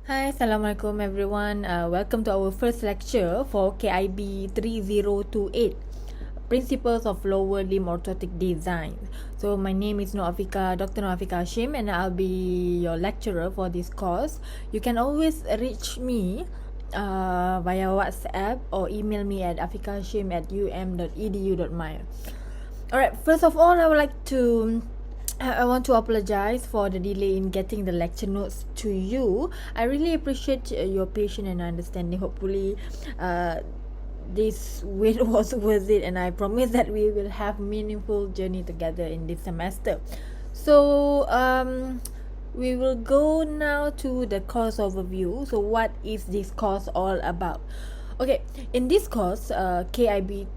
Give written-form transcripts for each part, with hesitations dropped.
Hi, Assalamualaikum everyone. Welcome to our first lecture for KIB 3028, Principles of Lower Limb Orthotic Design. So my name is Noafika, Dr. Noafika Hashim, and I'll be your lecturer for this course. You can always reach me via WhatsApp or email me at afikahashim@um.edu.my. Alright, first of all, I want to apologize for the delay in getting the lecture notes to you. I really appreciate your patience and understanding. Hopefully, this wait was worth it, and I promise that we will have meaningful journey together in this semester. So, we will go now to the course overview. So, what is this course all about? Okay, in this course, KIB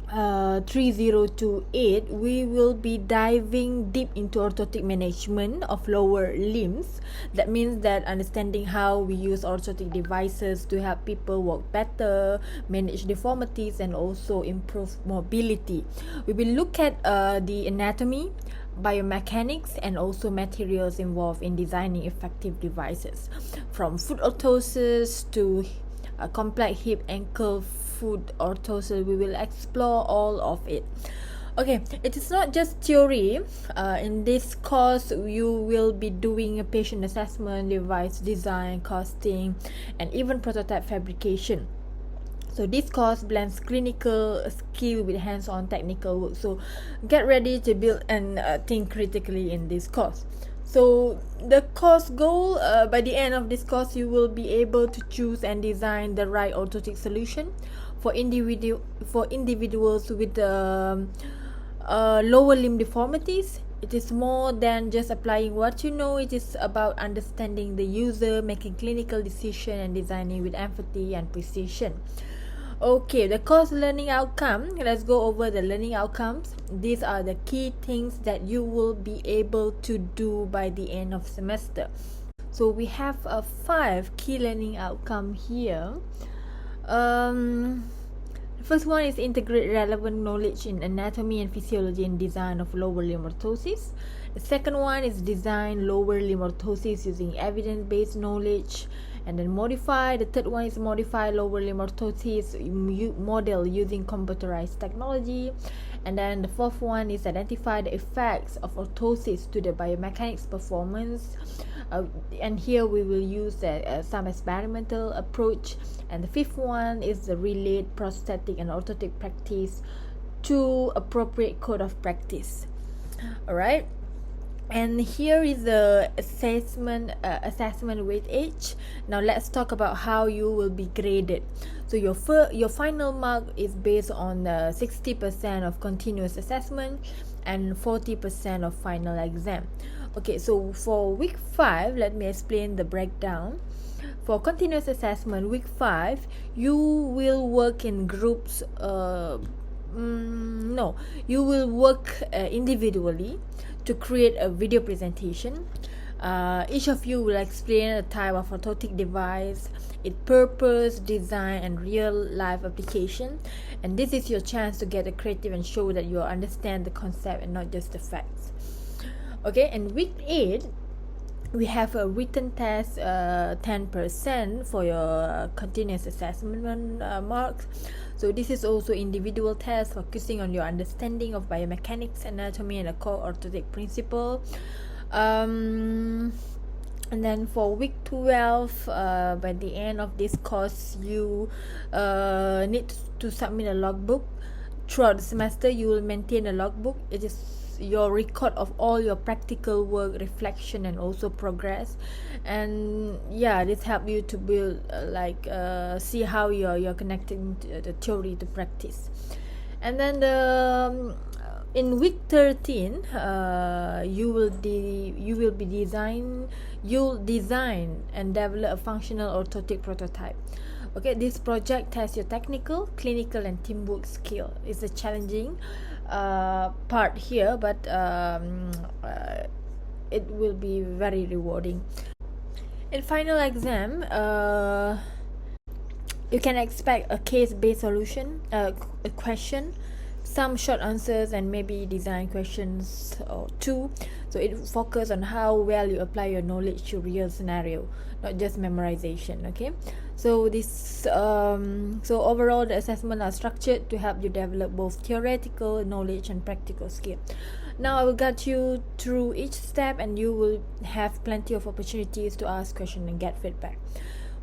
3028, we will be diving deep into orthotic management of lower limbs. That means that understanding how we use orthotic devices to help people walk better, manage deformities, and also improve mobility. We will look at the anatomy, biomechanics, and also materials involved in designing effective devices, from foot orthosis to complex hip, ankle, foot orthosis. We will explore all of it. Okay, it is not just theory. In this course, you will be doing a patient assessment, device design, costing, and even prototype fabrication. So this course blends clinical skill with hands-on technical work. So get ready to build and think critically in this course. So the course goal, by the end of this course, you will be able to choose and design the right orthotic solution for individuals with lower limb deformities. It is more than just applying what you know. It is about understanding the user, making clinical decision, and designing with empathy and precision. Okay, the course learning outcome. Let's go over the learning outcomes. These are the key things that you will be able to do by the end of semester. So we have 5 key learning outcome here. The first one is integrate relevant knowledge in anatomy and physiology and design of lower limb orthosis. The second one is design lower limb orthosis using evidence-based knowledge and then modify. The third one is modify lower limb orthosis model using computerized technology. And then the fourth one is identify the effects of orthosis to the biomechanics performance. And here we will use some experimental approach. And the fifth one is the relate prosthetic and orthotic practice to appropriate code of practice. Alright. And here is the assessment weightage. Now let's talk about how you will be graded. So your final mark is based on 60% of continuous assessment and 40% of final exam. Okay, so for week 5, let me explain the breakdown. For continuous assessment, week 5, you will work in groups. You will work individually to create a video presentation. Each of you will explain a type of orthotic device, its purpose, design, and real life application. And this is your chance to get creative and show that you understand the concept and not just the facts. Okay, and week 8, we have a written test, 10% for your continuous assessment marks. So this is also individual test focusing on your understanding of biomechanics, anatomy, and the core orthotic principle. And then for week 12, by the end of this course, you need to submit a logbook. Throughout the semester, you will maintain a logbook. It is your record of all your practical work, reflection, and also progress. And yeah, this help you to build see how you're connecting the theory to practice. And then in week 13, you'll design and develop a functional orthotic prototype. Okay, this project tests your technical, clinical, and teamwork skill. It's a challenging part here, but it will be very rewarding. In final exam, you can expect a case-based solution, a question, some short answers and maybe design questions or two. So it focus on how well you apply your knowledge to real scenario, not just memorization. Okay, so this so overall the assessment are structured to help you develop both theoretical knowledge and practical skill. Now I will guide you through each step and you will have plenty of opportunities to ask questions and get feedback.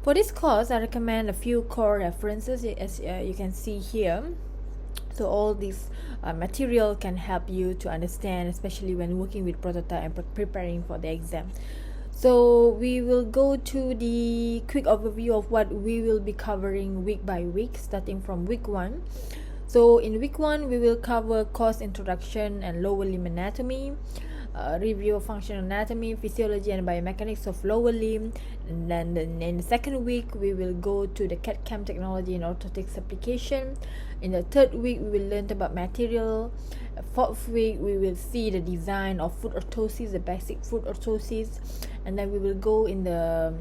For this course, I recommend a few core references as you can see here. So all this material can help you to understand, especially when working with prototype and preparing for the exam. So we will go to the quick overview of what we will be covering week by week, starting from week 1. So in week 1, we will cover course introduction and lower limb anatomy, review of functional anatomy, physiology and biomechanics of lower limb. And then in the second week, we will go to the CAD/CAM technology and orthotics application. In the third week, we will learn about material. Fourth week, we will see the design of foot orthosis, the basic foot orthosis. And then we will go in the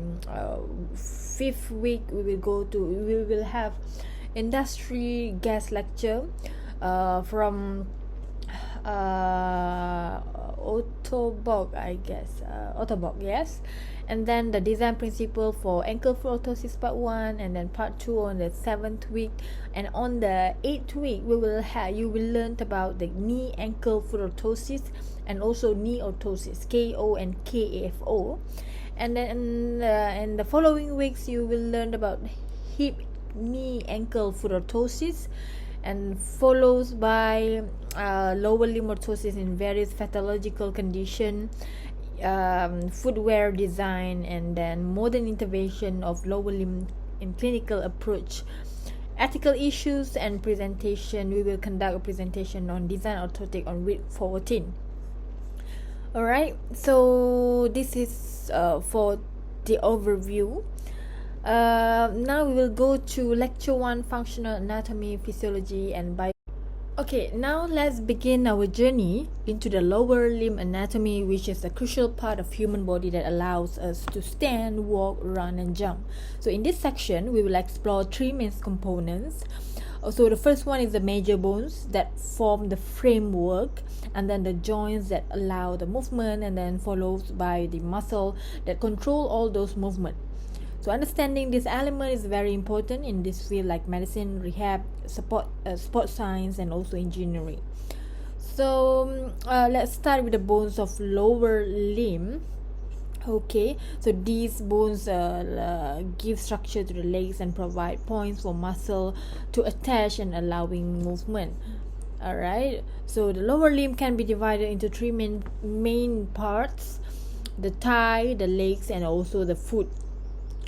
fifth week, we will have industry guest lecture from Ottobock, I guess. Ottobock, yes. And then the design principle for ankle foot orthosis part 1, and then part 2 on the 7th week. And on the 8th week, you will learn about the knee ankle foot orthosis and also knee orthosis, KO and KAFO. And then in the following weeks, you will learn about hip, knee, ankle foot orthosis, and follows by lower limb orthosis in various pathological condition, footwear design, and then modern intervention of lower limb in clinical approach. Ethical issues and presentation. We will conduct a presentation on design orthotic on week 14. Alright, so this is for the overview. Now we will go to lecture 1, functional anatomy, physiology and bio. Okay, now let's begin our journey into the lower limb anatomy, which is a crucial part of human body that allows us to stand, walk, run and jump. So in this section, we will explore 3 main components. So the first one is the major bones that form the framework, and then the joints that allow the movement, and then followed by the muscle that control all those movements. So understanding this element is very important in this field like medicine, rehab, sport science and also engineering. So let's start with the bones of lower limb. Okay, so these bones give structure to the legs and provide points for muscle to attach and allowing movement. Alright, so the lower limb can be divided into 3 main parts: the thigh, the legs and also the foot.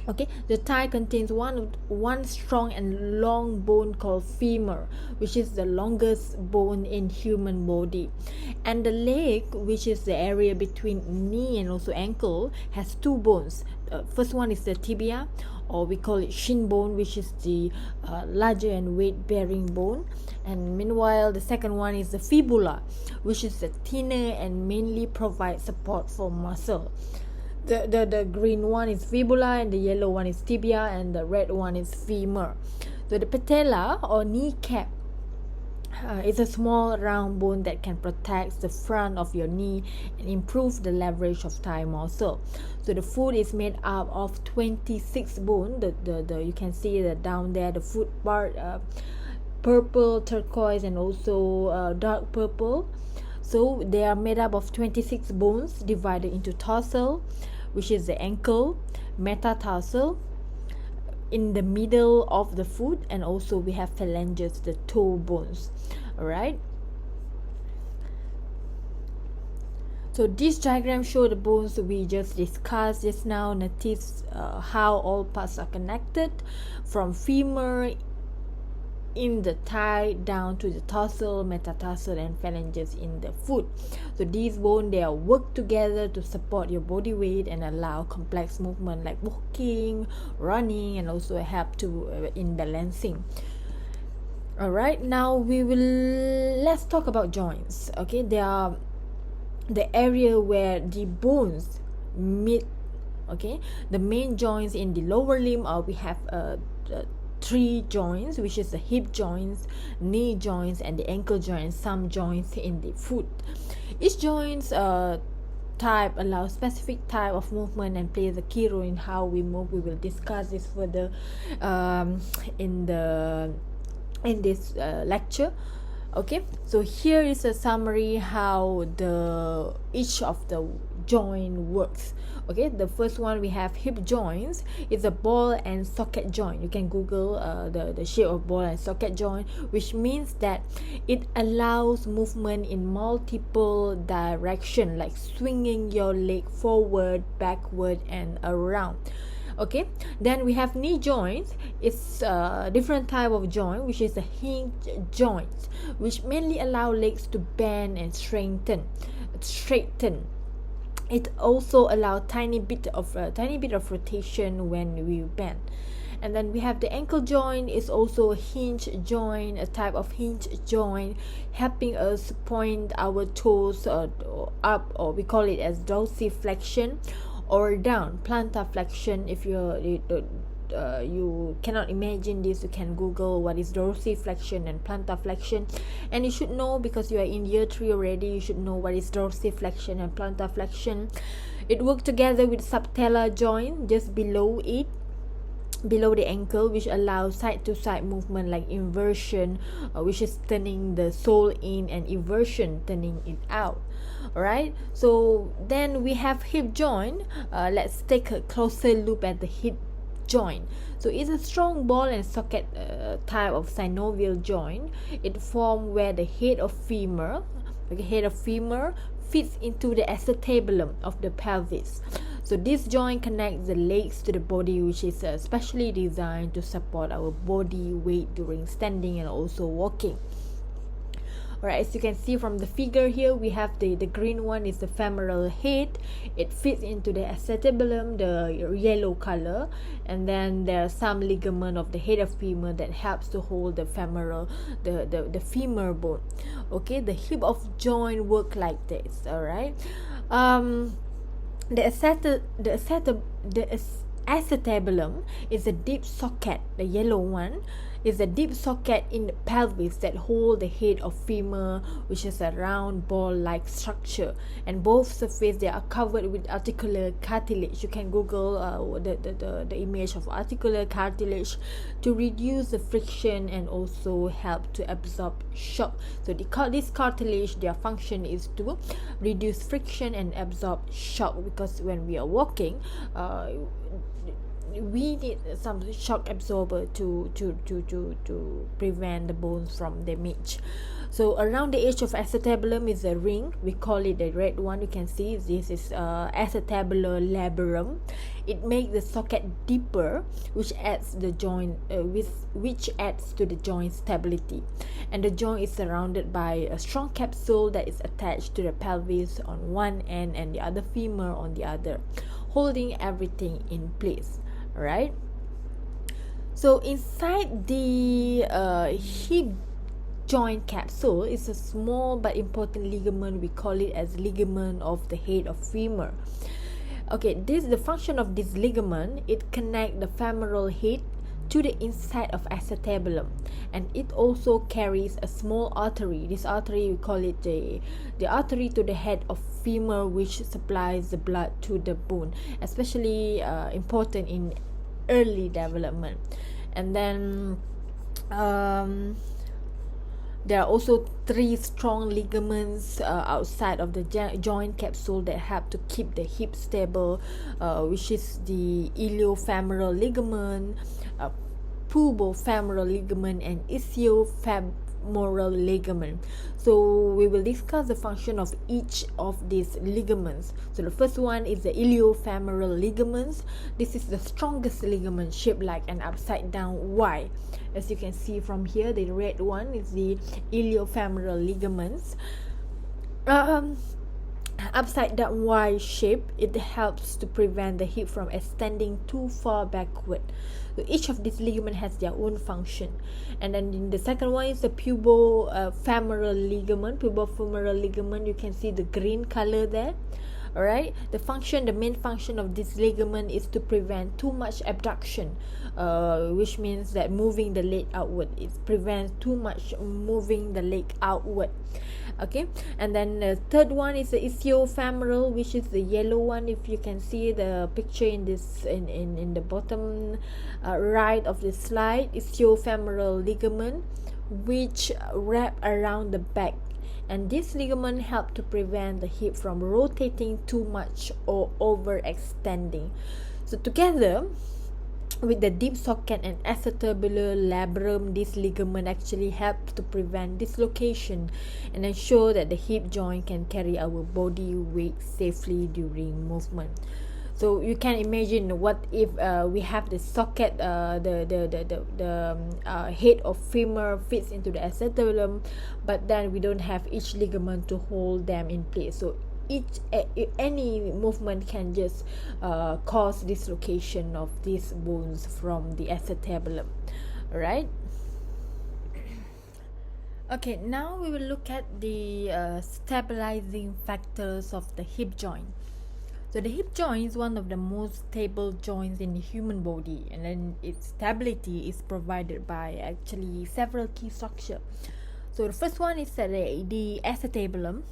Okay, the thigh contains one strong and long bone called femur, which is the longest bone in human body. And the leg, which is the area between knee and also ankle, has 2 bones. First one is the tibia, or we call it shin bone, which is the larger and weight-bearing bone. And meanwhile, the second one is the fibula, which is the thinner and mainly provides support for muscle. The green one is fibula, and the yellow one is tibia, and the red one is femur. So the patella or kneecap is a small round bone that can protect the front of your knee and improve the leverage of thigh muscle. So the foot is made up of 26 bones. The you can see that down there, the foot part, purple, turquoise, and also dark purple. So they are made up of 26 bones divided into tarsal, which is the ankle, metatarsal in the middle of the foot, and also we have phalanges, the toe bones. Alright, so this diagram shows the bones we just discussed just now. Notice how all parts are connected from femur in the thigh down to the tarsal, metatarsal and phalanges in the foot. So these bones, they are work together to support your body weight and allow complex movement like walking, running, and also help to in balancing. Alright, now let's talk about joints. Okay, they are the area where the bones meet. Okay, the main joints in the lower limb are we have three joints, which is the hip joints, knee joints, and the ankle joints. Some joints in the foot. Each joints type allows specific type of movement and plays a key role in how we move. We will discuss this further in this lecture. Okay, so here is a summary how each of the joint works. Okay, the first one we have hip joints. It's a ball and socket joint. You can Google the shape of ball and socket joint, which means that it allows movement in multiple direction, like swinging your leg forward, backward, and around. Okay, then we have knee joints. It's a different type of joint, which is a hinge joint, which mainly allow legs to bend and straighten. It also allows tiny bit of rotation when we bend. And then we have the ankle joint. Is also a hinge joint, a type of hinge joint, helping us point our toes up, or we call it as dorsiflexion, or down, plantar flexion. If you cannot imagine this, you can Google what is dorsiflexion and plantar flexion, and you should know, because you are in year 3 already, you should know what is dorsiflexion and plantar flexion. It works together with subtalar joint just below the ankle, which allows side to side movement, like inversion, which is turning the sole in, and eversion, turning it out. Alright, so then we have hip joint. Let's take a closer look at the hip joint. So it's a strong ball and socket type of synovial joint. It forms where the head of femur fits into the acetabulum of the pelvis. So this joint connects the legs to the body, which is specially designed to support our body weight during standing and also walking. Alright, as you can see from the figure here, we have the green one is the femoral head. It fits into the acetabulum, the yellow color, and then there are some ligament of the head of femur that helps to hold the femoral, the femur bone. Okay, the hip of joint work like this. Alright, the acetabulum is a deep socket. The yellow one is a deep socket in the pelvis that hold the head of femur, which is a round ball-like structure, and both surfaces they are covered with articular cartilage. You can Google the image of articular cartilage to reduce the friction and also help to absorb shock. So this cartilage, their function is to reduce friction and absorb shock, because when we are walking, we need some shock absorber to prevent the bones from damage. So around the edge of acetabulum is a ring. We call it the red one. You can see this is acetabular labrum. It makes the socket deeper, which adds to the joint stability. And the joint is surrounded by a strong capsule that is attached to the pelvis on one end and the other femur on the other, holding everything in place. Right, so inside the hip joint capsule is a small but important ligament. We call it as ligament of the head of femur. Okay, the function of this ligament, it connects the femoral head to the inside of acetabulum, and it also carries a small artery. This artery, we call it the artery to the head of femur, which supplies the blood to the bone, especially important in early development. And then there are also 3 strong ligaments outside of the joint capsule that help to keep the hip stable, which is the iliofemoral ligament, pubofemoral ligament, and ischiofemoral ligament. So we will discuss the function of each of these ligaments. So the first one is the iliofemoral ligaments. This is the strongest ligament, shaped like an upside down Y. As you can see from here, the red one is the iliofemoral ligaments. Upside down Y shape, it helps to prevent the hip from extending too far backward. So each of these ligaments has their own function. And then in the second one is the pubofemoral ligament. Pubofemoral ligament, you can see the green color there. Alright, the main function of this ligament is to prevent too much abduction, which means that moving the leg outward. It prevents too much moving the leg outward. Okay, and then the third one is the ischiofemoral, which is the yellow one. If you can see the picture in this in the bottom right of the slide, ischiofemoral ligament, which wrap around the back, and this ligament help to prevent the hip from rotating too much or overextending. So together with the deep socket and acetabular labrum, this ligament actually helps to prevent dislocation and ensure that the hip joint can carry our body weight safely during movement. So you can imagine, what if we have the socket, the head of femur fits into the acetabulum, but then we don't have each ligament to hold them in place. So any movement can just cause dislocation of these bones from the acetabulum. Right? Okay, now we will look at the stabilizing factors of the hip joint. So the hip joint is one of the most stable joints in the human body, and then its stability is provided by actually several key structures. So the first one is the acetabulum.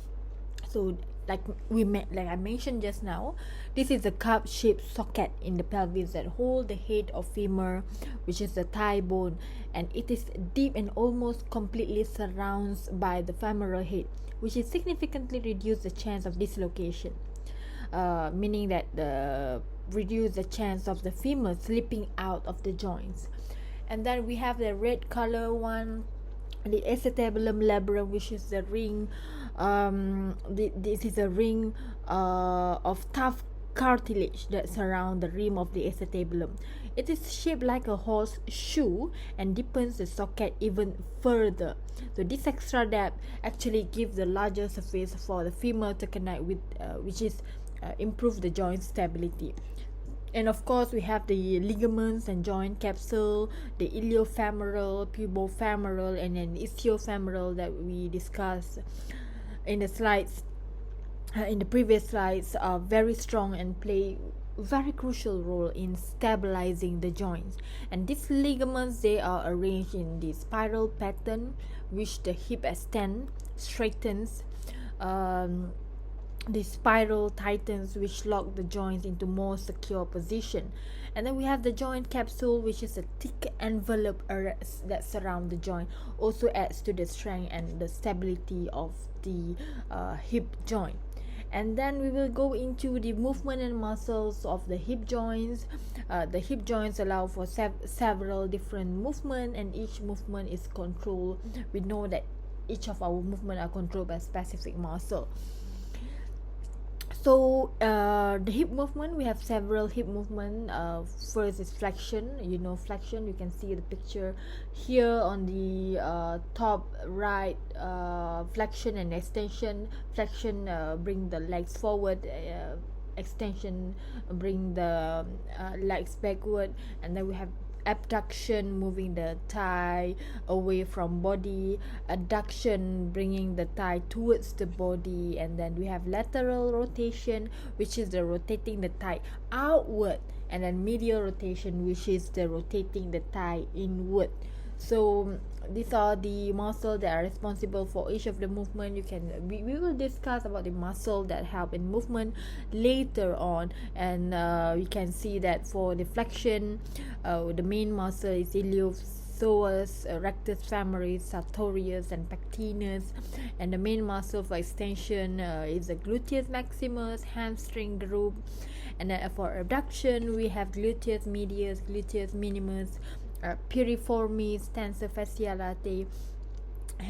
So like I mentioned just now, this is a cup-shaped socket in the pelvis that hold the head of femur, which is the thigh bone, and it is deep and almost completely surrounds by the femoral head, which is significantly reduce the chance of dislocation. Meaning that reduce the chance of the femur slipping out of the joints. And then we have the red color one, the acetabulum labrum, which is the ring. This is a ring of tough cartilage that surround the rim of the acetabulum. It is shaped like a horseshoe and deepens the socket even further. So this extra depth actually gives the larger surface for the femur to connect with, which is improve the joint stability. And of course we have the ligaments and joint capsule, the iliofemoral, pubofemoral, and then ischiofemoral that we discussed in the slides, in the previous slides, are very strong and play very crucial role in stabilizing the joints. And these ligaments, they are arranged in the spiral pattern, which the hip extend, straightens, the spiral tightens, which lock the joints into more secure position. And then we have the joint capsule, which is a thick envelope that surround the joint, also adds to the strength and the stability of the hip joint. And then we will go into the movement and muscles of the hip joints. The hip joints allow for several different movement, and each movement is controlled. We know that each of our movement are controlled by specific muscle. So the hip movement, we have several hip movement. First is flexion. Flexion, you can see the picture here on the top right. Flexion and extension. Flexion bring the legs forward, extension bring the legs backward. And then we have abduction, moving the thigh away from body, adduction, bringing the thigh towards the body. And then we have lateral rotation, which is the rotating the thigh outward, and then medial rotation, which is the rotating the thigh inward. So these are the muscles that are responsible for each of the movement. We will discuss about the muscle that help in movement later on. And we can see that for the flexion, the main muscle is iliopsoas, rectus femoris, sartorius, and pectinus. And the main muscle for extension is the gluteus maximus, hamstring group. And then for abduction, we have gluteus medius, gluteus minimus, piriformis, tensor fasciae latae.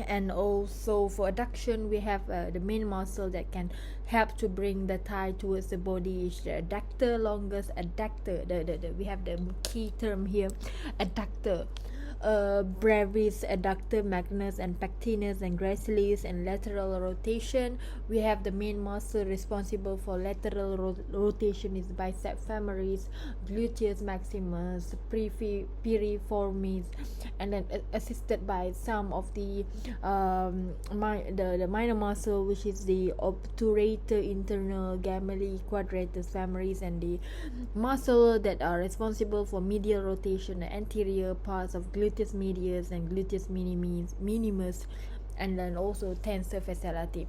And also for adduction, we have the main muscle that can help to bring the thigh towards the body is the adductor longus adductor. We have the key term here, adductor. brevis, adductor, magnus, and pectinus, and gracilis, and lateral rotation. We have the main muscle responsible for lateral rotation is bicep femoris, gluteus maximus, piriformis, and then assisted by some of the minor muscle, which is the obturator internal, gemmelli, quadratus femoris, and the muscle that are responsible for medial rotation, the anterior parts of gluteus medius and gluteus minimus, and then also tensor fasciolata.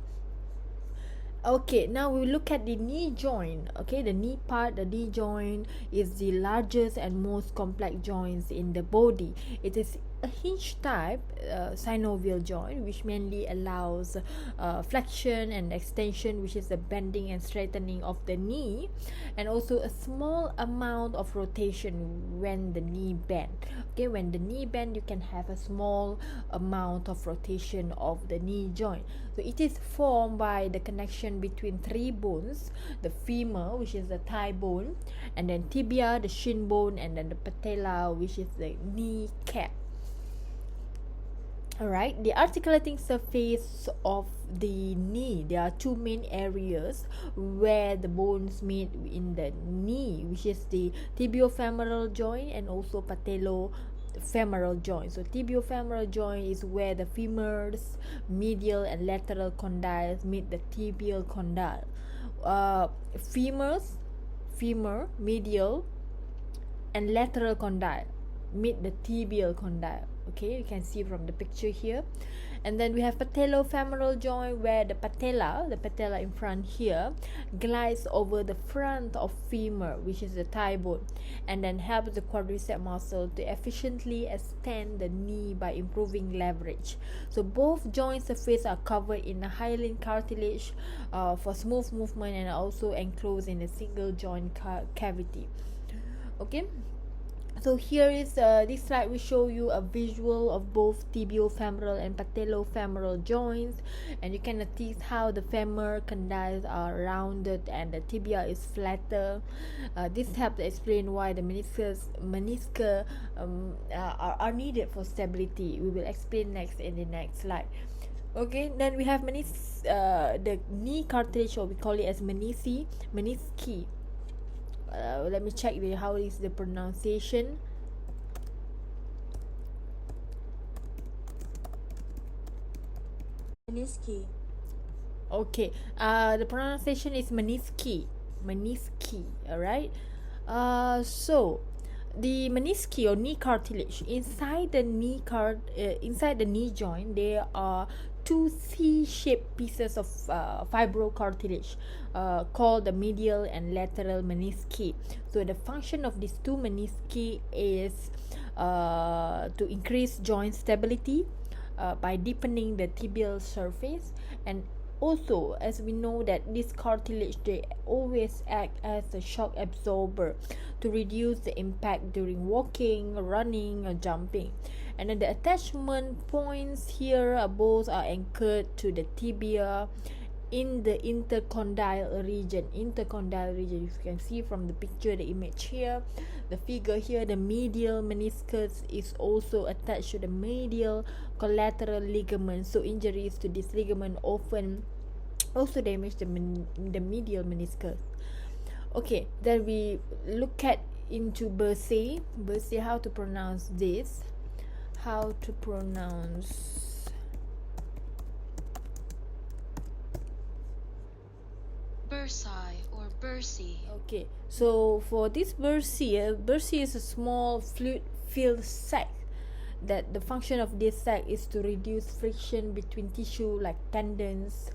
Okay, now we look at the knee joint. Okay, the knee part, the knee joint is the largest and most complex joints in the body. It is a hinge type synovial joint, which mainly allows flexion and extension, which is the bending and straightening of the knee, and also a small amount of rotation when the knee bend. Okay, when the knee bend, you can have a small amount of rotation of the knee joint. So it is formed by the connection between three bones: the femur, which is the thigh bone, and then tibia, the shin bone, and then the patella, which is the knee cap. Alright, the articulating surface of the knee, there are two main areas where the bones meet in the knee, which is the tibiofemoral joint and also patellofemoral joint. So tibiofemoral joint is where the femurs, medial and lateral condyles meet the tibial condyle. Femur, medial and lateral condyle meet the tibial condyle. Okay, you can see from the picture here. And then we have patellofemoral joint, where the patella in front here, glides over the front of femur, which is the thigh bone, and then helps the quadricep muscle to efficiently extend the knee by improving leverage. So both joint surfaces are covered in a hyaline cartilage for smooth movement, and also enclosed in a single joint cavity. Okay, so here is this slide will show you a visual of both tibiofemoral and patellofemoral joints, and you can notice how the femur condyles are rounded and the tibia is flatter. This helps to explain why the meniscus are needed for stability. We will explain next in the next slide. Okay, then we have the knee cartilage, or we call it as menisci. Let me check how is the pronunciation. Menisci. Okay, the pronunciation is menisci. Alright. So the menisci or knee cartilage inside the knee joint, there are two C-shaped pieces of fibrocartilage called the medial and lateral menisci. So the function of these two menisci is to increase joint stability by deepening the tibial surface, and also, as we know that this cartilage, they always act as a shock absorber to reduce the impact during walking, running, or jumping. And then the attachment points here both are anchored to the tibia in the intercondyle region. You can see from the picture, the image here, the figure here, the medial meniscus is also attached to the medial collateral ligament. So injuries to this ligament often also damage the medial meniscus. Okay, then we look at into bursae. How to pronounce this? How to pronounce Bursae or bursae. Okay, so for this bursae is a small fluid-filled sac. That the function of this sac is to reduce friction between tissue like tendons,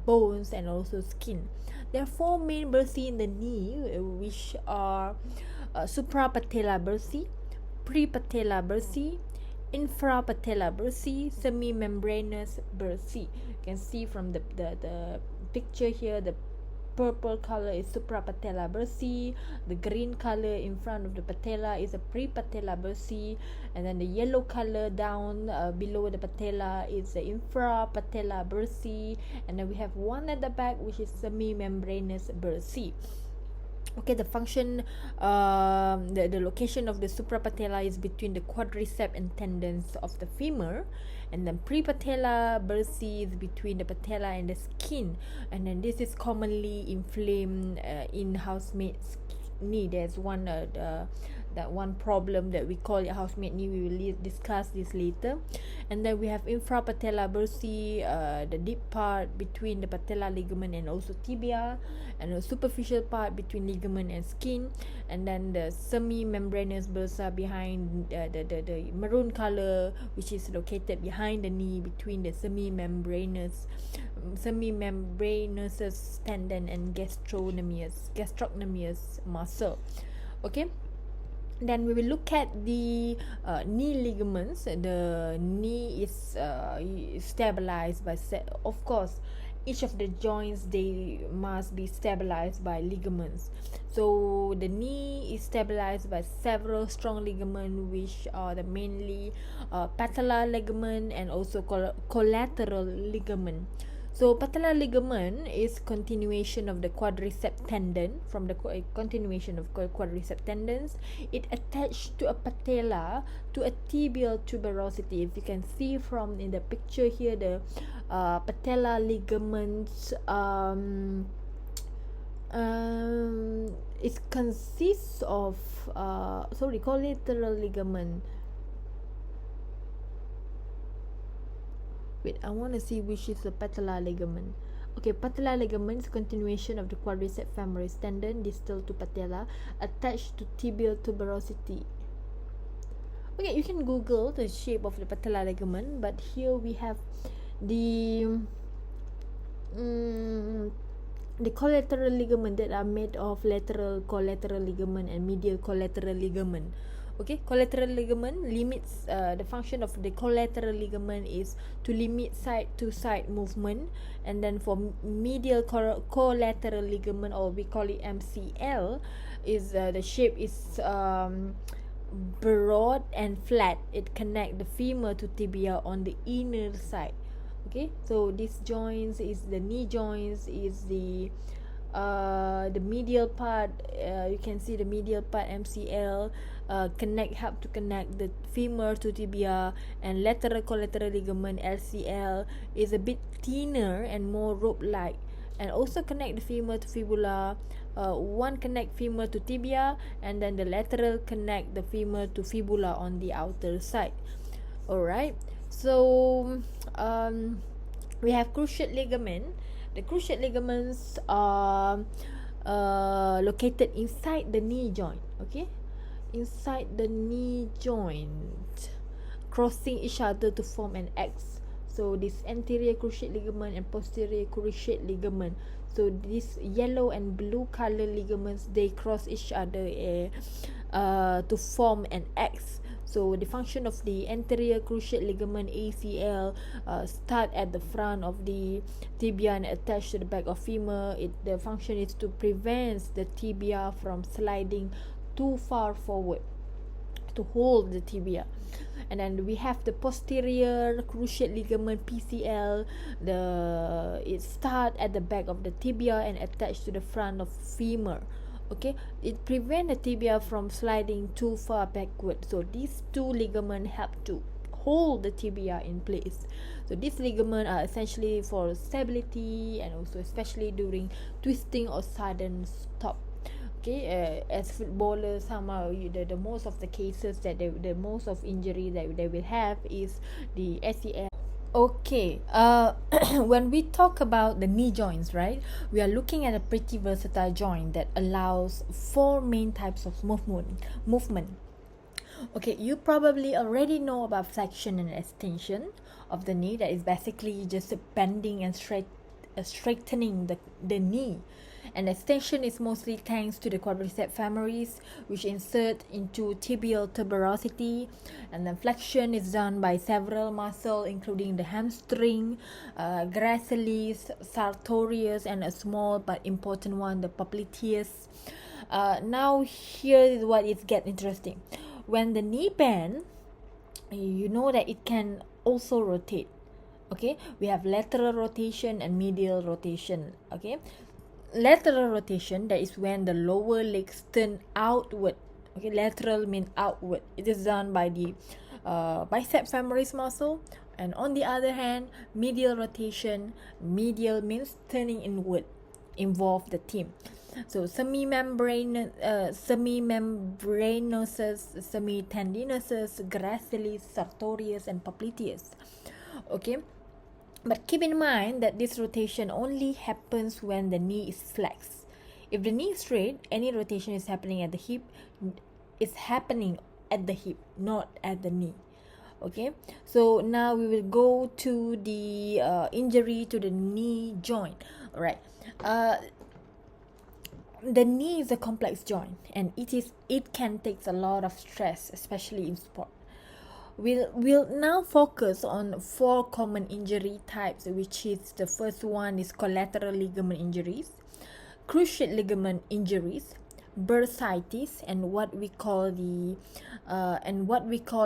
bones, and also skin. There are four main bursae in the knee, which are suprapatellar bursae, prepatellar bursae, infrapatellar bursae, semi-membranous bursae. You can see from the picture here, the purple color is suprapatellar bursae, the green color in front of the patella is a prepatellar bursae, and then the yellow color down below the patella is the infrapatellar bursae, and then we have one at the back which is semi-membranous bursae. Okay, the function, the location of the suprapatella is between the quadriceps and tendons of the femur, and then prepatella bursae is between the patella and the skin, and then this is commonly inflamed in housemaid's knee. There's one that one problem that we call it housemaid knee. We will discuss this later. And then we have infrapatella bursae, the deep part between the patella ligament and also tibia, and the superficial part between ligament and skin, and then the semi-membranous bursa behind the maroon color, which is located behind the knee between the semi-membranous tendon and gastrocnemius muscle. Okay, then we will look at the knee ligaments. The knee is stabilized by of course each of the joints, they must be stabilized by ligaments. So the knee is stabilized by several strong ligaments, which are the mainly patellar ligament and also collateral ligament. So patellar ligament is continuation of the quadriceps tendon. From the continuation of quadriceps tendons, it attached to a patella to a tibial tuberosity. If you can see from in the picture here, the patellar ligaments it consists of collateral ligament. Wait, I want to see which is the patellar ligament. Okay, patellar ligament is continuation of the quadriceps femoris tendon distal to patella, attached to tibial tuberosity. Okay, you can Google the shape of the patellar ligament, but here we have the collateral ligament that are made of lateral collateral ligament and medial collateral ligament. Okay, collateral ligament limits the function of the collateral ligament is to limit side to side movement, and then for medial collateral ligament, or we call it MCL, is the shape is broad and flat. It connect the femur to tibia on the inner side. Okay, so these joints is the knee joints, is the medial part. You can see the medial part MCL help to connect the femur to tibia, and lateral collateral ligament LCL is a bit thinner and more rope-like, and also connect the femur to fibula. One connect femur to tibia, and then the lateral connect the femur to fibula on the outer side. Alright, so we have cruciate ligament. The cruciate ligaments are located inside the knee joint. Okay, inside the knee joint, crossing each other to form an X. So this anterior cruciate ligament and posterior cruciate ligament. So these yellow and blue color ligaments, they cross each other to form an X. So the function of the anterior cruciate ligament ACL start at the front of the tibia and attached to the back of femur. The function is to prevent the tibia from sliding too far forward, to hold the tibia. And then we have the posterior cruciate ligament PCL. It start at the back of the tibia and attached to the front of femur. Okay, it prevent the tibia from sliding too far backward. So these two ligaments help to hold the tibia in place. So these ligaments are essentially for stability, and also especially during twisting or sudden stop. Okay, as footballers, somehow the most of the cases that the most of injury that they will have is the ACL. Okay, when we talk about the knee joints, right, we are looking at a pretty versatile joint that allows 4 main types of movement. Okay, you probably already know about flexion and extension of the knee. That is basically just bending and straightening the knee. And extension is mostly thanks to the quadriceps femoris, which insert into tibial tuberosity. And then flexion is done by several muscles, including the hamstring, gracilis, sartorius, and a small but important one, the popliteus. Now here is what it gets interesting. When the knee bends, you know that it can also rotate. Okay, we have lateral rotation and medial rotation. Okay, lateral rotation, that is when the lower legs turn outward. Okay, lateral means outward. It is done by the bicep femoris muscle. And on the other hand, medial rotation, medial means turning inward, involve the theme. So semimembranosus, semitendinosus, gracilis, sartorius, and popliteus. Okay, but keep in mind that this rotation only happens when the knee is flexed. If the knee is straight, any rotation is happening at the hip, is happening at the hip, not at the knee. Okay, so now we will go to the injury to the knee joint. All right. The knee is a complex joint, and it can take a lot of stress, especially in sport. We'll now focus on 4 common injury types, which is the first one is collateral ligament injuries, cruciate ligament injuries, bursitis, and what we call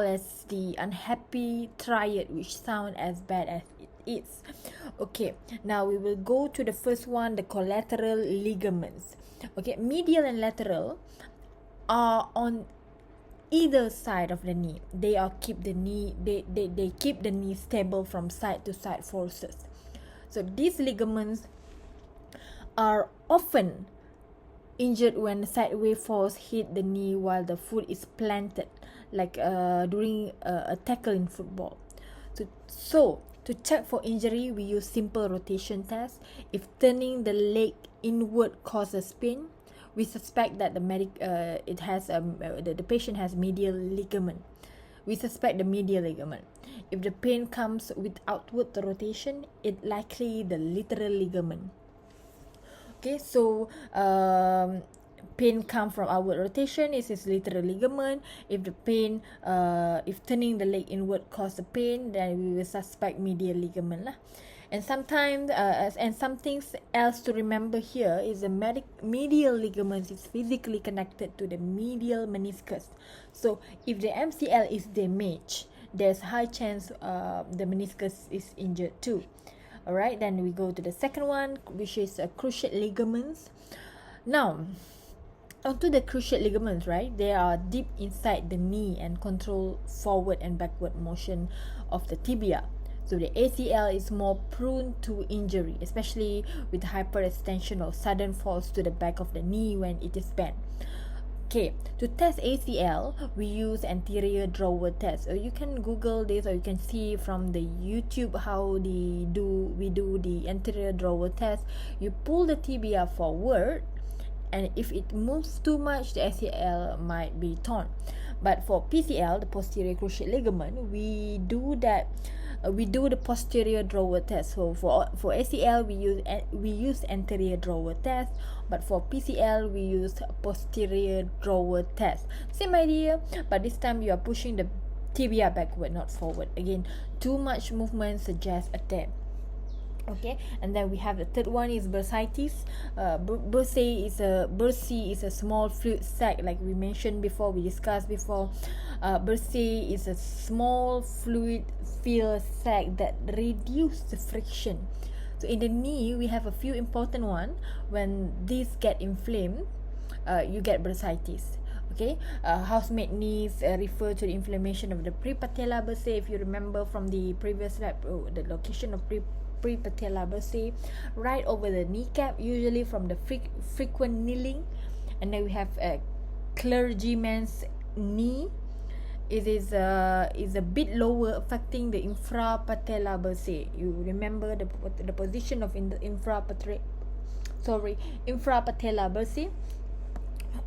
as the unhappy triad, which sound as bad as it is. Okay, now we will go to the first one, the collateral ligaments. Okay, medial and lateral are on either side of the knee. They keep the knee stable from side to side forces. So these ligaments are often injured when sideway force hit the knee while the foot is planted, like during a tackle in football. So to check for injury, we use simple rotation test. If turning the leg inward causes pain, we suspect that the patient has medial ligament. We suspect the medial ligament. If the pain comes with outward rotation, it likely the lateral ligament. Okay, so pain come from outward rotation, it is lateral ligament. If the pain, if turning the leg inward cause the pain, then we will suspect medial ligament lah. And sometimes, and something else to remember here is the medial ligament is physically connected to the medial meniscus. So if the MCL is damaged, there's high chance the meniscus is injured too. Alright, then we go to the second one, which is cruciate ligaments. Now, onto the cruciate ligaments, right? They are deep inside the knee and control forward and backward motion of the tibia. So the ACL is more prone to injury, especially with hyperextension or sudden falls to the back of the knee when it is bent. Okay, to test ACL, we use anterior drawer test. You can Google this, or you can see from the YouTube how we do the anterior drawer test. You pull the tibia forward, and if it moves too much, the ACL might be torn. But for PCL, the posterior cruciate ligament, we do the posterior drawer test. So for ACL, we use anterior drawer test, but for PCL we use posterior drawer test. Same idea, but this time you are pushing the tibia backward, not forward. Again, too much movement suggests a tear. Okay, and then we have the third one is bursitis. Bursae is a small fluid sac, like we mentioned before, we discussed before. Bursae is a small fluid filled sac that reduces the friction. So in the knee, we have a few important ones. When these get inflamed, you get bursitis. Okay, housemaid knees refer to the inflammation of the prepatellar bursae. If you remember from the previous lab, the location of prepatellar bursae, right over the kneecap, usually from the frequent kneeling. And then we have a clergyman's knee. It is a bit lower, affecting the infrapatellar bursae. You remember the position of infrapatellar bursae,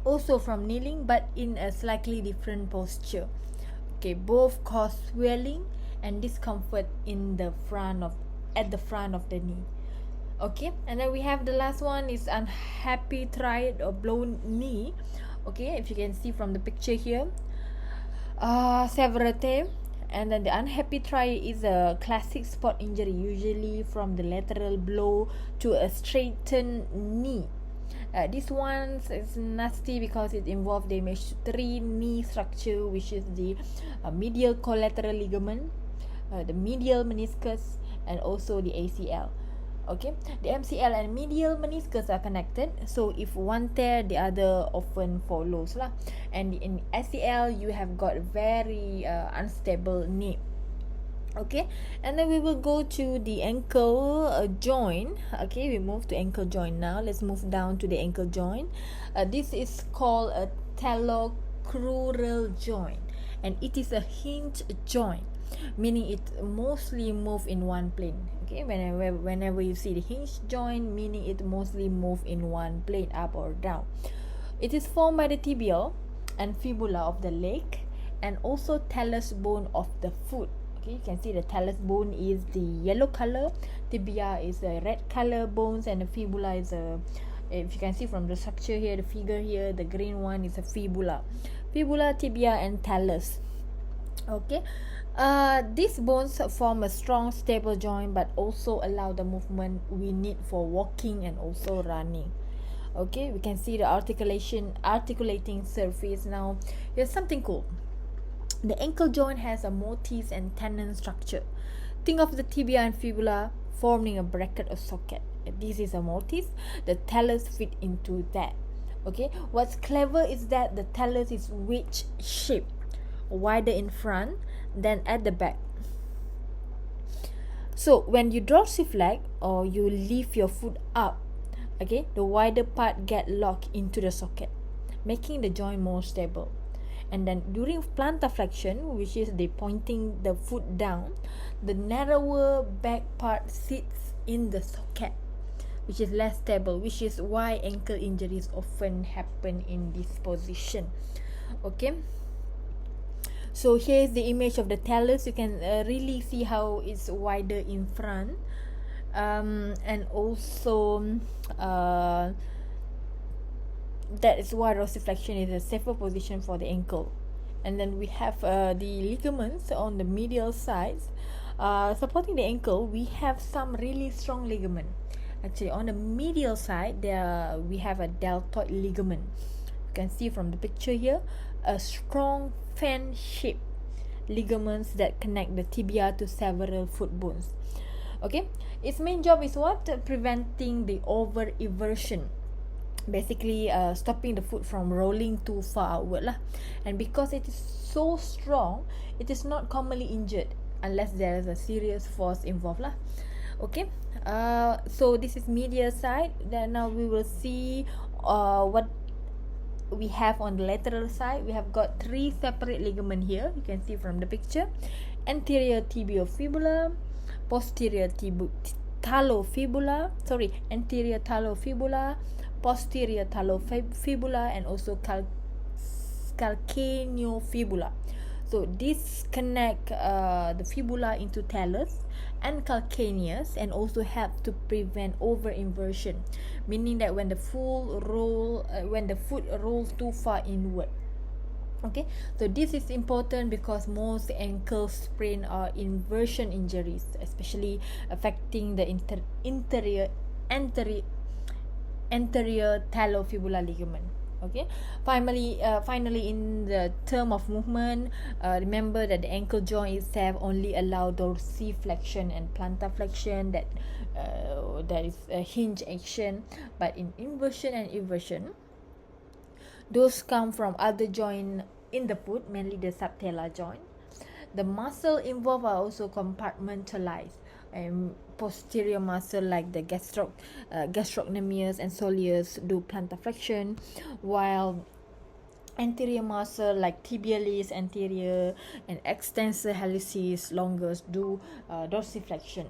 also from kneeling, but in a slightly different posture. Okay, both cause swelling and discomfort at the front of the knee. Okay, and then we have the last one is unhappy triad or blown knee. Okay, if you can see from the picture here, severity. And then the unhappy triad is a classic sport injury, usually from the lateral blow to a straightened knee. This one is nasty because it involves damage to 3 knee structure, which is the medial collateral ligament, the medial meniscus, and also the ACL. Okay, the MCL and medial meniscus are connected, so if one tear, the other often follows lah. And in ACL, you have got very unstable knee. Okay, and then we will go to the ankle joint. Okay, we move to ankle joint now. Let's move down to the ankle joint. This is called a talocrural joint, and it is a hinge joint, meaning it mostly move in one plane. Okay, whenever you see the hinge joint, meaning it mostly move in one plane, up or down. It is formed by the tibial and fibula of the leg, and also talus bone of the foot. Okay, you can see the talus bone is the yellow color, tibia is the red color bones, and the fibula is a, if you can see from the structure here, the figure here, the green one is a fibula, tibia, and talus. Okay, these bones form a strong stable joint, but also allow the movement we need for walking and also running. Okay, we can see the articulating surface. Now here's something cool. The ankle joint has a motif and tendon structure. Think of the tibia and fibula forming a bracket or socket. This is a motif. The talus fit into that. Okay, what's clever is that the talus is wedge shaped, wider in front than at the back. So when you dorsiflex or you lift your foot up, okay, the wider part get locked into the socket, making the joint more stable. And then during plantar flexion, which is the pointing the foot down, the narrower back part sits in the socket, which is less stable, which is why ankle injuries often happen in this position. Okay, so here's the image of the talus. You can really see how it's wider in front, and also that is why dorsiflexion is a safer position for the ankle. And then we have the ligaments on the medial sides supporting the ankle. We have some really strong ligament. Actually, on the medial side, we have a deltoid ligament. You can see from the picture here, a strong fan-shaped ligaments that connect the tibia to several foot bones. Okay, its main job is what? Preventing the over-eversion. Basically stopping the foot from rolling too far outward lah. And because it is so strong, it is not commonly injured unless there is a serious force involved lah. Okay, so this is medial side. Then now we will see what we have on the lateral side. We have got 3 separate ligament here. You can see from the picture: anterior tibiofibula, posterior talofibula, anterior talofibula, posterior talofibula, and also calcaneofibula. So this connect the fibula into talus and calcaneus, and also help to prevent over inversion, meaning that when the foot rolls too far inward. Okay, so this is important because most ankle sprain are inversion injuries, especially affecting the anterior talofibular ligament. Okay, finally in the term of movement, remember that the ankle joint itself only allow dorsiflexion and plantar flexion, that is a hinge action. But in inversion and eversion, those come from other joint in the foot, mainly the subtalar joint. The muscle involved are also compartmentalized, and posterior muscle like the gastrocnemius and soleus do plantar flexion, while anterior muscle like tibialis anterior and extensor hallucis longus do dorsiflexion.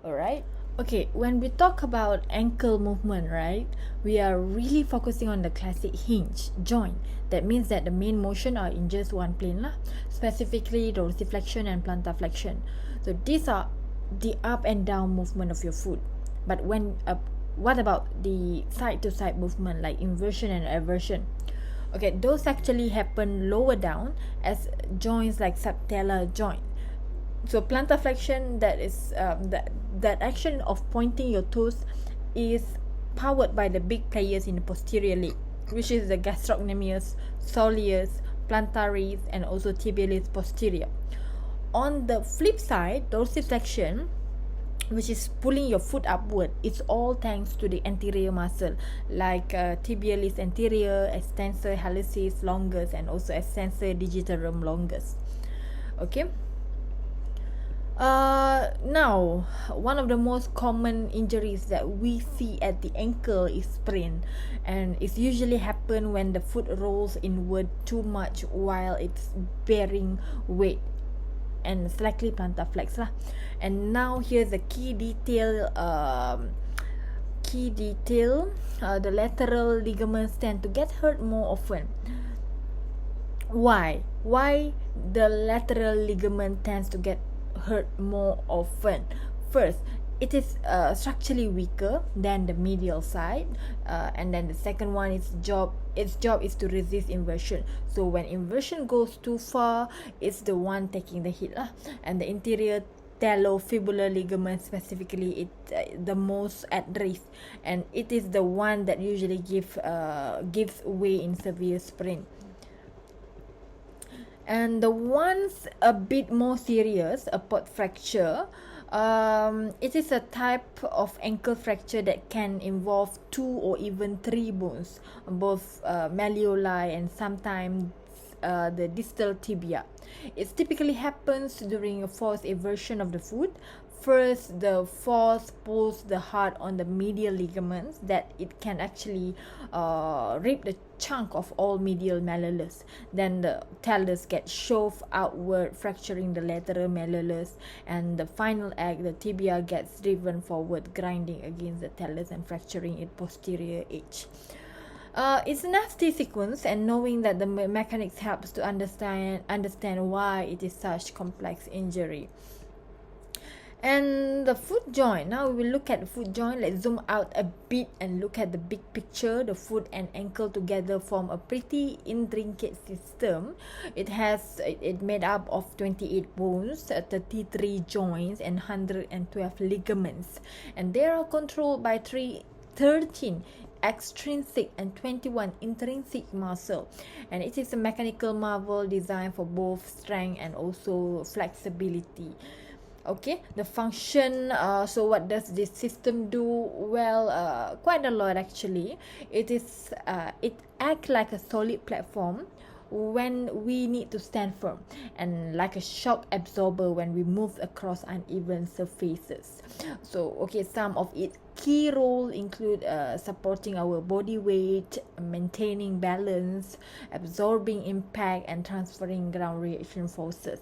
Alright. Okay, when we talk about ankle movement, right, we are really focusing on the classic hinge joint. That means that the main motion are in just one plane lah, specifically dorsiflexion and plantar flexion. So these are the up and down movement of your foot. But what about the side to side movement like inversion and eversion? Okay, those actually happen lower down as joints like subtalar joint. So plantar flexion, that is that action of pointing your toes is powered by the big players in the posterior leg, which is the gastrocnemius, soleus, plantaris, and also tibialis posterior. On the flip side, dorsiflexion which is pulling your foot upward. It's all thanks to the anterior muscle, like tibialis anterior, extensor hallucis longus, and also extensor digitorum longus. Okay. Now, one of the most common injuries that we see at the ankle is sprain, and it's usually happen when the foot rolls inward too much while it's bearing weight, and it's likely plantar flex lah. And now here's the key detail. The lateral ligaments tend to get hurt more often. Why the lateral ligament tends to get hurt more often? First, it is structurally weaker than the medial side, and then the second one is its job is to resist inversion. So when inversion goes too far, it's the one taking the hit lah. And the interior talofibular ligament specifically, it the most at risk, and it is the one that usually gives way in severe sprain. And the ones a bit more serious, a port fracture, it is a type of ankle fracture that can involve 2 or even 3 bones, both malleoli and sometimes the distal tibia. It typically happens during a forced eversion of the foot. First, the force pulls the hard on the medial ligaments that it can actually rip the chunk of all medial malleolus. Then the talus gets shoved outward, fracturing the lateral malleolus, and the final act, the tibia gets driven forward, grinding against the talus and fracturing its posterior edge. It's a nasty sequence, and knowing that the mechanics helps to understand why it is such complex injury. And the foot joint. Now we will look at the foot joint. Let's zoom out a bit and look at the big picture. The foot and ankle together form a pretty intricate system. It made up of 28 bones, 33 joints, and 112 ligaments, and they are controlled by 13 extrinsic and 21 intrinsic muscle, and it is a mechanical marvel designed for both strength and also flexibility. Okay, the function, so what does this system do? Well, quite a lot actually. It acts like a solid platform when we need to stand firm, and like a shock absorber when we move across uneven surfaces. So okay, some of its key roles include supporting our body weight, maintaining balance, absorbing impact, and transferring ground reaction forces.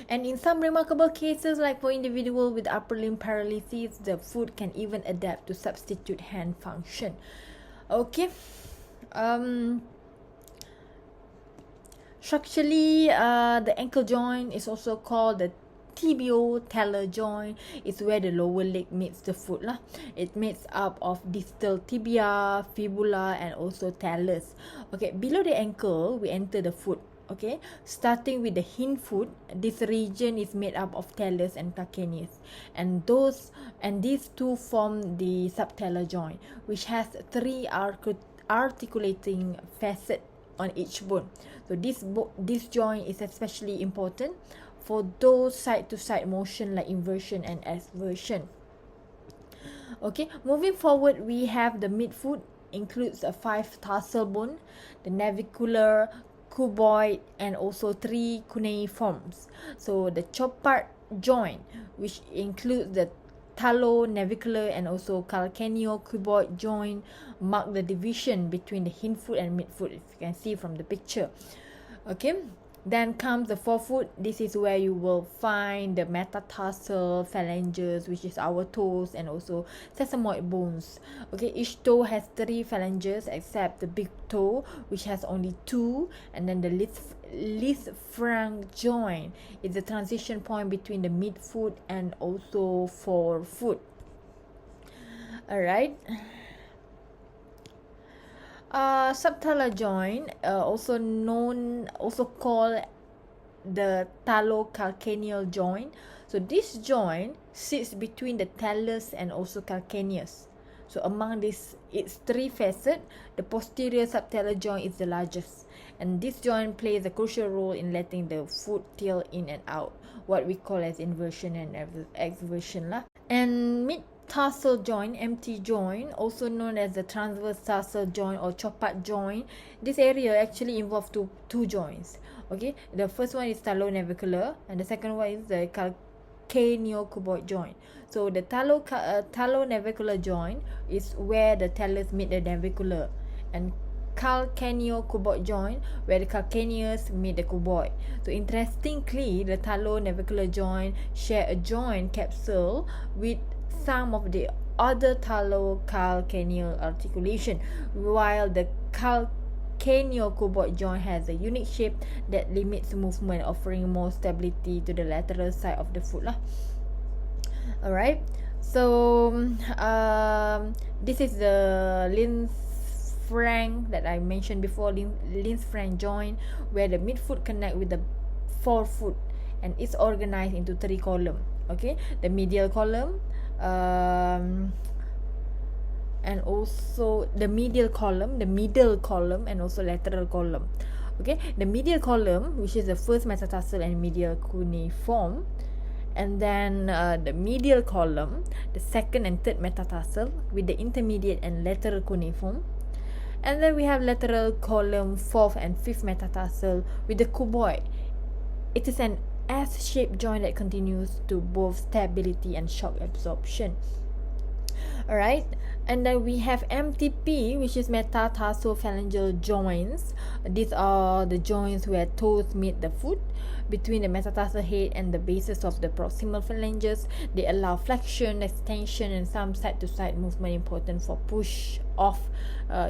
And in some remarkable cases, like for individuals with upper limb paralysis, the foot can even adapt to substitute hand function. Okay. Structurally, the ankle joint is also called the tibio-talar joint. It's where the lower leg meets the foot lah. It makes up of distal tibia, fibula, and also talus. Okay, below the ankle, we enter the foot. Okay, starting with the hind foot, this region is made up of talus and calcaneus, and these two form the subtalar joint, which has 3 articulating facets on each bone. So this joint is especially important for those side-to-side motion like inversion and exversion. Okay, moving forward, we have the midfoot, includes a 5 tarsal bone, the navicular, cuboid, and also 3 cuneiforms. So the chopard joint, which includes the talo-navicular and also calcaneo-cuboid joint, mark the division between the hind foot and midfoot, if you can see from the picture. Okay, then comes the forefoot. This is where you will find the metatarsal phalanges, which is our toes, and also sesamoid bones. Okay, each toe has 3 phalanges except the big toe, which has only 2, and then the Lisfranc joint is the transition point between the midfoot and also forefoot. Alright. Subtalar joint, also called the talocalcaneal joint. So this joint sits between the talus and also calcaneus. So among its 3 facets, the posterior subtalar joint is the largest, and this joint plays a crucial role in letting the foot tail in and out, what we call as inversion and exversion lah. And mid-tarsal joint, MT joint, also known as the transverse tarsal joint or chopat joint, this area actually involves two joints. Okay, the first one is talonavicular and the second one is the calcaneocuboid joint. So the talonavicular joint is where the talus meet the navicular, and calcaneocuboid joint where the calcaneus meet the cuboid. So interestingly, the talonavicular joint share a joint capsule with some of the other talocalcaneal articulation, while the calcaneocuboid joint has a unique shape that limits movement, offering more stability to the lateral side of the foot lah. Alright, so this is the Linz-Frank that I mentioned before, Linz-Frank joint, where the midfoot connect with the forefoot, and it's organized into 3 columns. Okay, the medial column, and also the middle column, and also lateral column. Okay, the medial column, which is the first metatarsal and medial cuneiform, and then the medial column, the second and third metatarsal with the intermediate and lateral cuneiform, and then we have lateral column, fourth and fifth metatarsal with the cuboid. It is an S-shaped joint that continues to both stability and shock absorption. Alright, and then we have MTP, which is metatarsophalangeal joints. These are the joints where toes meet the foot between the metatarsal head and the bases of the proximal phalanges. They allow flexion, extension, and some side-to-side movement important for push off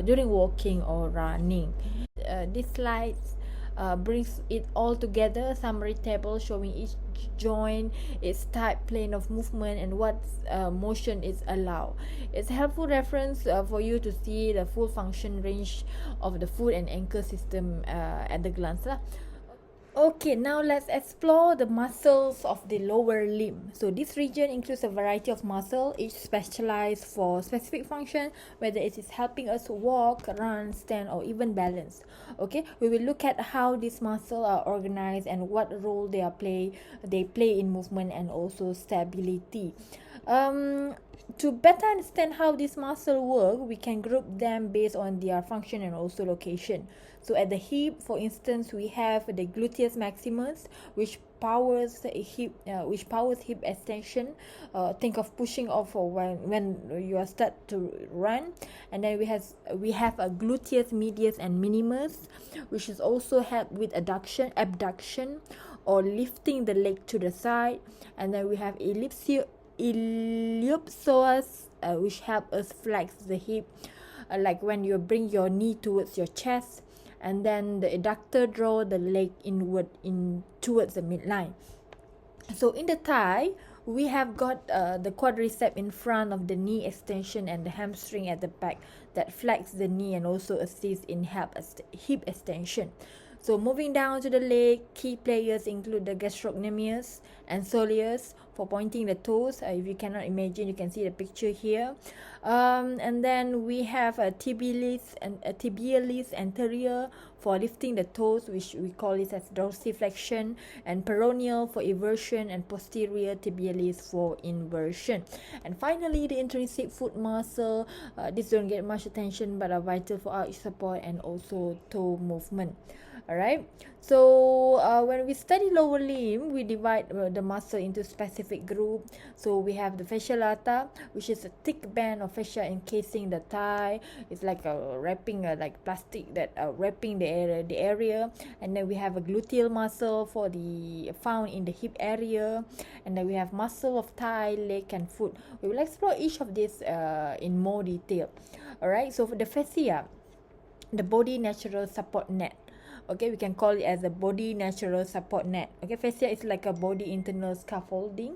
during walking or running. This slides brings it all together, summary table showing each joint, its type, plane of movement, and what motion is allowed. It's a helpful reference for you to see the full function range of the foot and ankle system at the glance lah. Okay, now let's explore the muscles of the lower limb. So this region includes a variety of muscles, each specialized for specific function, whether it is helping us walk, run, stand, or even balance. Okay, we will look at how these muscles are organized and what role they play in movement and also stability. To better understand how these muscles work, we can group them based on their function and also location. So at the hip, for instance, we have the gluteus maximus, which powers hip extension. Think of pushing off or when you are start to run. And then we have a gluteus medius and minimus, which is also help with abduction or lifting the leg to the side. And then we have ellipsoas, which help us flex the hip, like when you bring your knee towards your chest. And then the adductor draw the leg inward towards the midline. So in the thigh, we have got the quadriceps in front of the knee extension and the hamstring at the back that flex the knee and also assist in hip extension. So moving down to the leg, key players include the gastrocnemius and soleus for pointing the toes. If you cannot imagine, you can see the picture here. And then we have a tibialis anterior for lifting the toes, which we call it as dorsiflexion, and peroneal for eversion, and posterior tibialis for inversion. And finally, the intrinsic foot muscle. These don't get much attention but are vital for arch support and also toe movement. Alright, so when we study lower limb, we divide the muscle into specific group. So we have the fascia lata, which is a thick band of fascia encasing the thigh. It's like a wrapping, like plastic that wrapping the area. And then we have a gluteal muscle found in the hip area. And then we have muscle of thigh, leg, and foot. We will explore each of these in more detail. Alright, so for the fascia, the body natural support net. Okay, we can call it as a body natural support net. Okay, fascia is like a body internal scaffolding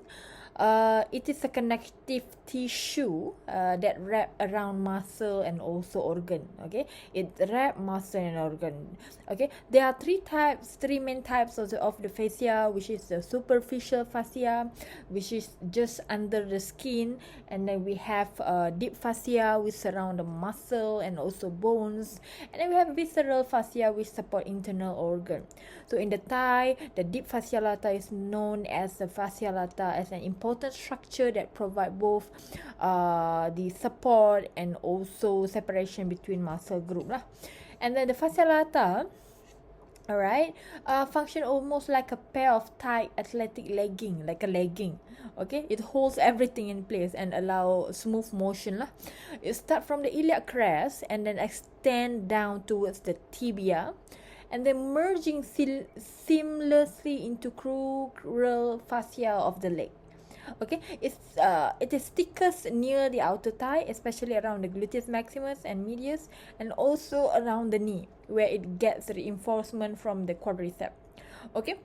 It is a connective tissue that wrap around muscle and also organ. Okay, it wrap muscle and organ. Okay, there are three main types of the fascia, which is the superficial fascia, which is just under the skin, and then we have deep fascia which surround the muscle and also bones, and then we have visceral fascia which support internal organ. So in the thigh, the deep fascia lata is known as the fascia lata, as an important structure that provide both the support and also separation between muscle group lah. And then the fascia lata, alright, function almost like a pair of tight athletic legging, like a legging. Okay, it holds everything in place and allow smooth motion lah. It start from the iliac crest and then extend down towards the tibia, and then merging seamlessly into crural fascia of the leg. Okay, it is thickest near the outer thigh, especially around the gluteus maximus and medius, and also around the knee, where it gets reinforcement from the quadriceps. Okay,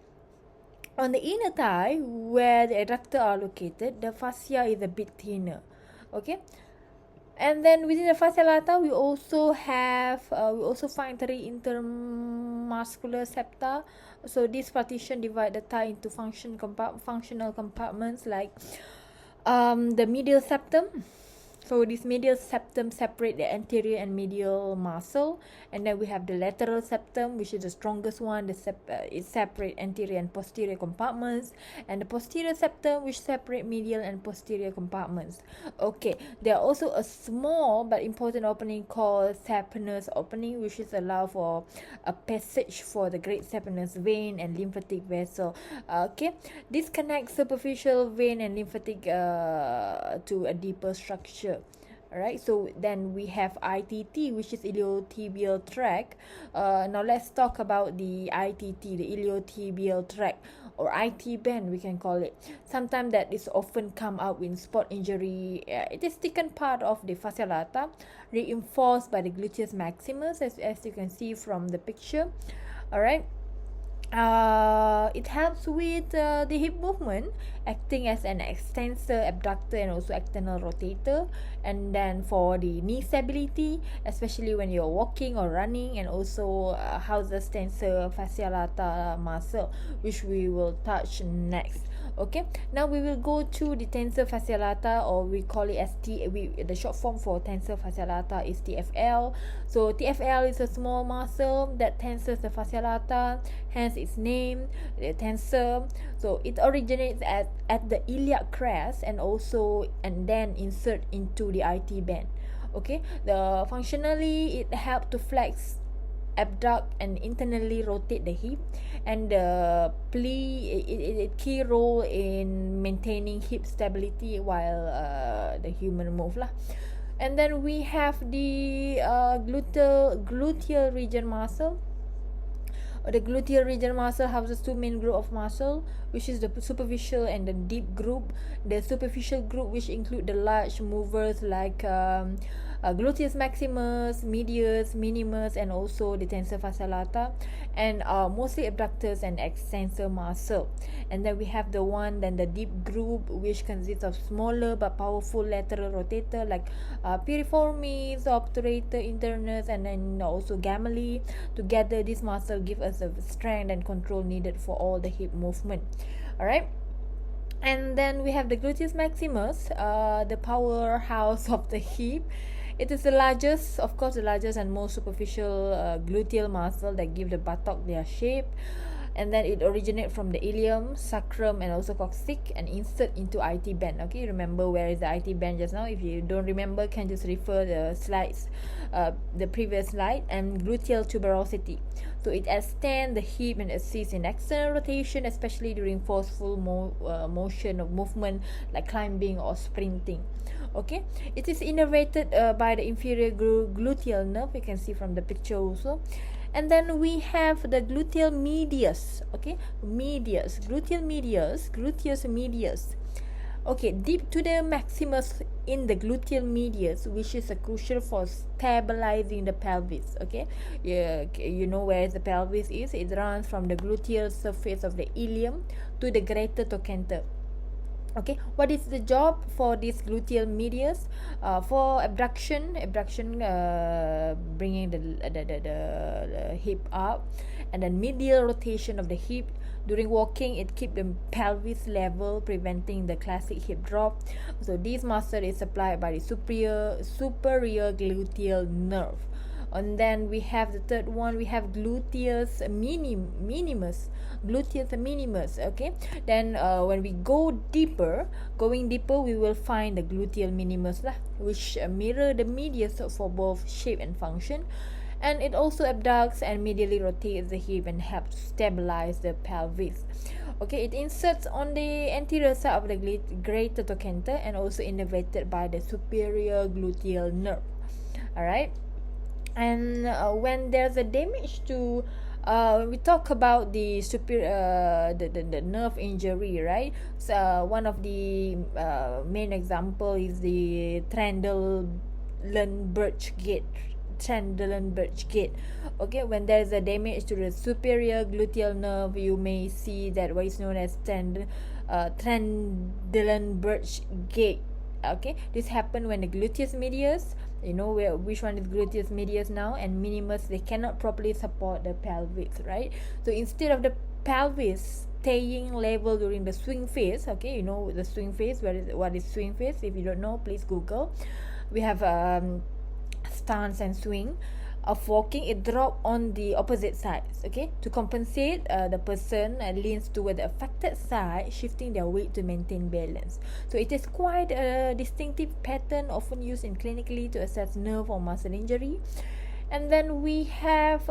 on the inner thigh, where the adductor are located, the fascia is a bit thinner. Okay, and then within the fascia lata, we also find 3 intermuscular septa. So this partition divide the thigh into functional compartments, like the medial septum. So this medial septum separate the anterior and medial muscle, and then we have the lateral septum, which is the strongest one. It separate anterior and posterior compartments, and the posterior septum, which separate medial and posterior compartments. Okay, there are also a small but important opening called saphenous opening, which is allow for a passage for the great saphenous vein and lymphatic vessel. Okay, this connects superficial vein and lymphatic to a deeper structure. Alright, so then we have ITT, which is iliotibial tract. Now let's talk about the ITT, the iliotibial tract, or IT band we can call it. Sometimes that is often come out in sport injury. It is thickened part of the fascia lata, reinforced by the gluteus maximus, as you can see from the picture. Alright. It helps with the hip movement, acting as an extensor, abductor, and also external rotator. And then for the knee stability, especially when you're walking or running, and also houses tensor fascia lata muscle, which we will touch next. Okay, now we will go to the tensor fascia lata, or we call it as the short form for tensor fascia lata is TFL. So TFL is a small muscle that tensors the fascia lata, hence its name, the tensor. So it originates at the iliac crest and then insert into the IT band. Okay, functionally it helps to flex, abduct, and internally rotate the hip, and play a key role in maintaining hip stability while the human move lah. And then we have the gluteal region muscle. The gluteal region muscle houses 2 main group of muscle, which is the superficial and the deep group. The superficial group, which include the large movers like gluteus maximus, medius, minimus, and also the tensor fascia lata, and mostly abductors and extensor muscle. And then we have the deep group, which consists of smaller but powerful lateral rotator like piriformis, obturator, internus, and then also gamelli. Together, this muscle give us the strength and control needed for all the hip movement. Alright. And then we have the gluteus maximus, the powerhouse of the hip. It is the largest and most superficial gluteal muscle that give the buttock their shape. And then it originates from the ilium, sacrum, and also coccyx, and insert into IT band. Okay, remember where is the IT band just now? If you don't remember, can just refer the slides, the previous slide. And gluteal tuberosity. So it extends the hip and assists in external rotation, especially during forceful motion of movement like climbing or sprinting. Okay, it is innervated by the inferior gluteal nerve. You can see from the picture also. And then we have the gluteal medius. Okay, gluteus medius. Okay, deep to the maximus in the gluteal medius, which is crucial for stabilizing the pelvis. Okay, you know where the pelvis is. It runs from the gluteal surface of the ilium to the greater trochanter. Okay, what is the job for this gluteal medius? For abduction, bringing the hip up, and then medial rotation of the hip. During walking, it keep the pelvis level, preventing the classic hip drop. So this muscle is supplied by the superior gluteal nerve. And then we have the third one, we have gluteus minimus. Okay, then when we going deeper, we will find the gluteal minimus lah, which mirror the medius for both shape and function. And it also abducts and medially rotates the hip and helps stabilize the pelvis. Okay, it inserts on the anterior side of the greater trochanter and also innervated by the superior gluteal nerve. Alright, and when there's a damage to when we talk about the the nerve injury, right? So one of the main example is the Trendelenburg gait. Okay, when there is a damage to the superior gluteal nerve, you may see that what is known as Trendelenburg gait. Okay, this happen when the gluteus medius, you know which one is gluteus medius now, and minimus, they cannot properly support the pelvis, right? So instead of the pelvis staying level during the swing phase, okay, you know the swing phase, what is swing phase? If you don't know, please Google. We have stance and swing of walking, it drop on the opposite sides. Okay, to compensate, the person leans toward the affected side, shifting their weight to maintain balance. So it is quite a distinctive pattern, often used in clinically to assess nerve or muscle injury. And then we have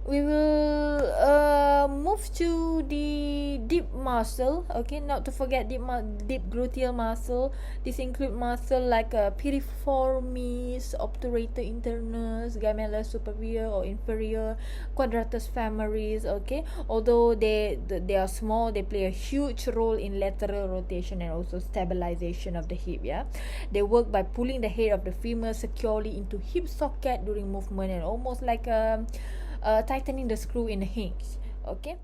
we will move to the deep muscle. Okay, not to forget deep gluteal muscle. This include muscle like piriformis, obturator internus, gemellus superior or inferior, quadratus femoris. Okay, although they are small, they play a huge role in lateral rotation and also stabilization of the hip. Yeah, they work by pulling the head of the femur securely into hip socket during movement, and almost like tightening the screw in the hinge. Okay.